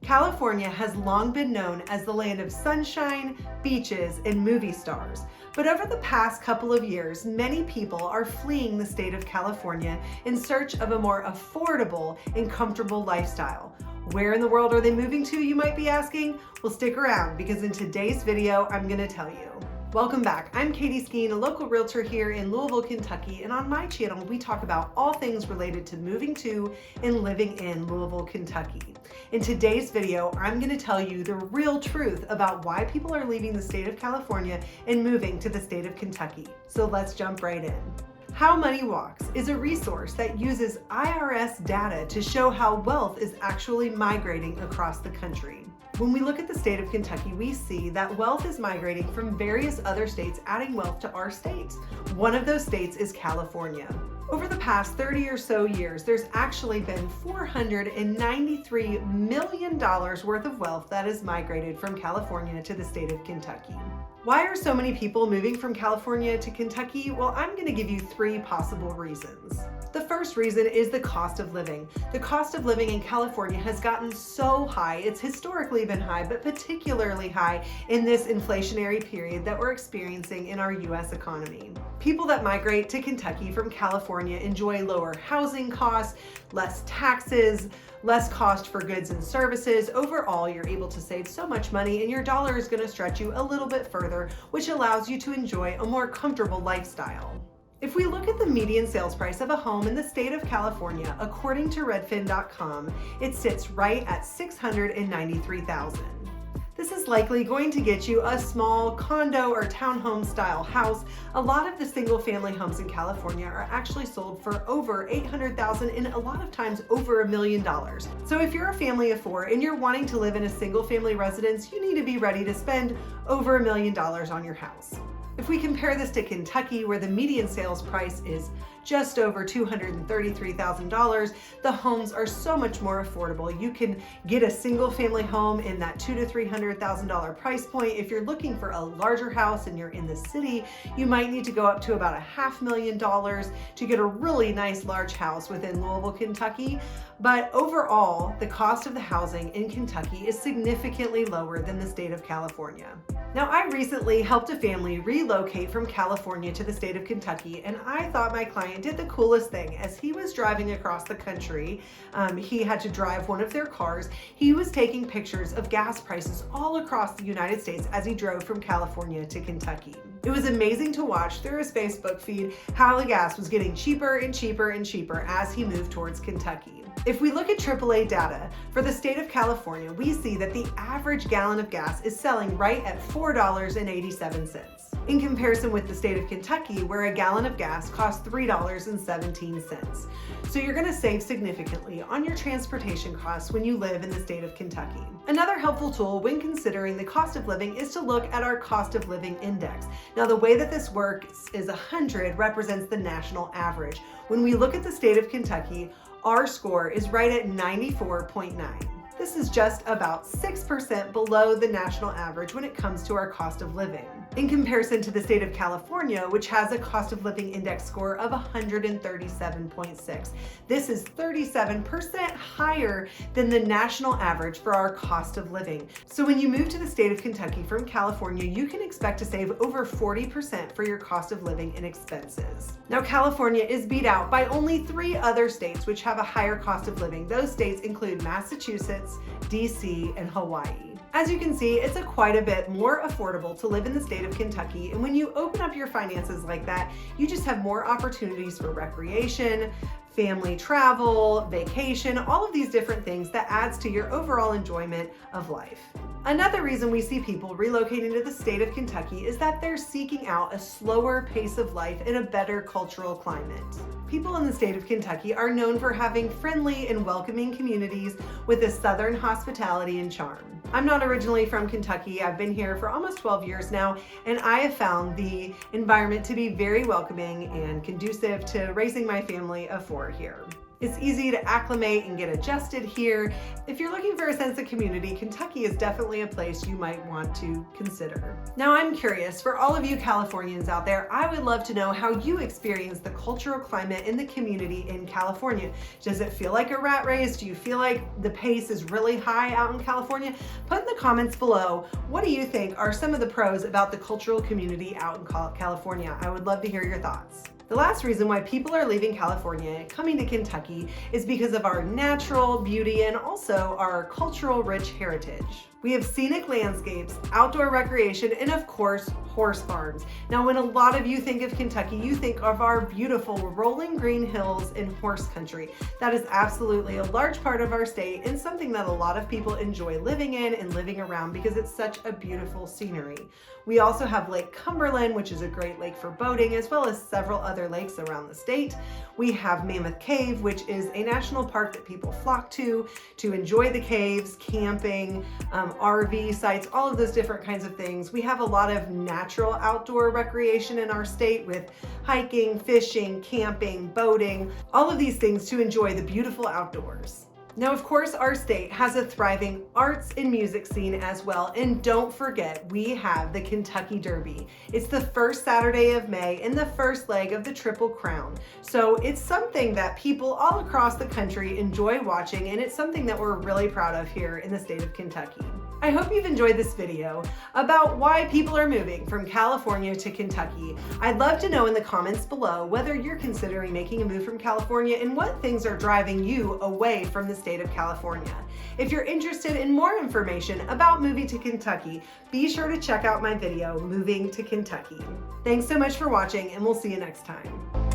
California has long been known as the land of sunshine, beaches, and movie stars. But over the past couple of years, many people are fleeing the state of California in search of a more affordable and comfortable lifestyle. Where in the world are they moving to, you might be asking? Well, stick around because in today's video, I'm going to tell you. Welcome back. I'm Katie Skeen, a local realtor here in Louisville, Kentucky, and on my channel, we talk about all things related to moving to and living in Louisville, Kentucky. In today's video, I'm going to tell you the real truth about why people are leaving the state of California and moving to the state of Kentucky. So let's jump right in. How Money Walks is a resource that uses IRS data to show how wealth is actually migrating across the country. When we look at the state of Kentucky, we see that wealth is migrating from various other states, adding wealth to our state. One of those states is California. Over the past 30 or so years, there's actually been $493 million worth of wealth that has migrated from California to the state of Kentucky. Why are so many people moving from California to Kentucky? Well, I'm going to give you three possible reasons. The first reason is the cost of living. The cost of living in California has gotten so high. It's historically been high, but particularly high in this inflationary period that we're experiencing in our U.S. economy. People that migrate to Kentucky from California enjoy lower housing costs, less taxes, less cost for goods and services. Overall, you're able to save so much money and your dollar is going to stretch you a little bit further, which allows you to enjoy a more comfortable lifestyle. If we look at the median sales price of a home in the state of California, according to redfin.com, it sits right at $693,000. This is likely going to get you a small condo or townhome style house. A lot of the single family homes in California are actually sold for over $800,000 and a lot of times over $1 million. So if you're a family of four and you're wanting to live in a single family residence, you need to be ready to spend over $1 million on your house. If we compare this to Kentucky, where the median sales price is just over $233,000, the homes are so much more affordable. You can get a single family home in that $200,000 to $300,000 price point. If you're looking for a larger house and you're in the city, you might need to go up to about $500,000 to get a really nice large house within Louisville, Kentucky. But overall, the cost of the housing in Kentucky is significantly lower than the state of California. Now, I recently helped a family relocate from California to the state of Kentucky, and I thought my client did the coolest thing. As he was driving across the country, he had to drive one of their cars. He was taking pictures of gas prices all across the United States as he drove from California to Kentucky. It was amazing to watch through his Facebook feed how the gas was getting cheaper and cheaper and cheaper as he moved towards Kentucky. If we look at AAA data for the state of California, we see that the average gallon of gas is selling right at $4.87. In comparison with the state of Kentucky, where a gallon of gas costs $3.17. So you're going to save significantly on your transportation costs when you live in the state of Kentucky. Another helpful tool when considering the cost of living is to look at our cost of living index. Now, the way that this works is 100 represents the national average. When we look at the state of Kentucky, our score is right at 94.9. This is just about 6% below the national average when it comes to our cost of living. In comparison to the state of California, which has a cost of living index score of 137.6. This is 37% higher than the national average for our cost of living. So when you move to the state of Kentucky from California, you can expect to save over 40% for your cost of living and expenses. Now, California is beat out by only 3 other states which have a higher cost of living. Those states include Massachusetts, DC, and Hawaii. As you can see, it's quite a bit more affordable to live in the state of Kentucky, and when you open up your finances like that, you just have more opportunities for recreation, family travel, vacation, all of these different things that adds to your overall enjoyment of life. Another reason we see people relocating to the state of Kentucky is that they're seeking out a slower pace of life and a better cultural climate. People in the state of Kentucky are known for having friendly and welcoming communities with a southern hospitality and charm. I'm not originally from Kentucky. I've been here for almost 12 years now, and I have found the environment to be very welcoming and conducive to raising my family of 4 here. It's easy to acclimate and get adjusted here. If you're looking for a sense of community, Kentucky is definitely a place you might want to consider. Now, I'm curious, for all of you Californians out there, I would love to know how you experience the cultural climate in the community in California. Does it feel like a rat race? Do you feel like the pace is really high out in California? Put in the comments below, what do you think are some of the pros about the cultural community out in California? I would love to hear your thoughts. The last reason why people are leaving California and coming to Kentucky is because of our natural beauty and also our cultural rich heritage. We have scenic landscapes, outdoor recreation, and of course, horse farms. Now, when a lot of you think of Kentucky, you think of our beautiful rolling green hills and horse country. That is absolutely a large part of our state and something that a lot of people enjoy living in and living around because it's such a beautiful scenery. We also have Lake Cumberland, which is a great lake for boating, as well as several other lakes around the state. We have Mammoth Cave, which is a national park that people flock to enjoy the caves, camping, RV sites, all of those different kinds of things. We have a lot of natural outdoor recreation in our state with hiking, fishing, camping, boating, all of these things to enjoy the beautiful outdoors. Now, of course, our state has a thriving arts and music scene as well. And don't forget, we have the Kentucky Derby. It's the first Saturday of May and the first leg of the Triple Crown. So it's something that people all across the country enjoy watching, and it's something that we're really proud of here in the state of Kentucky. I hope you've enjoyed this video about why people are moving from California to Kentucky. I'd love to know in the comments below whether you're considering making a move from California and what things are driving you away from the state of California. If you're interested in more information about moving to Kentucky, be sure to check out my video, Moving to Kentucky. Thanks so much for watching, and we'll see you next time.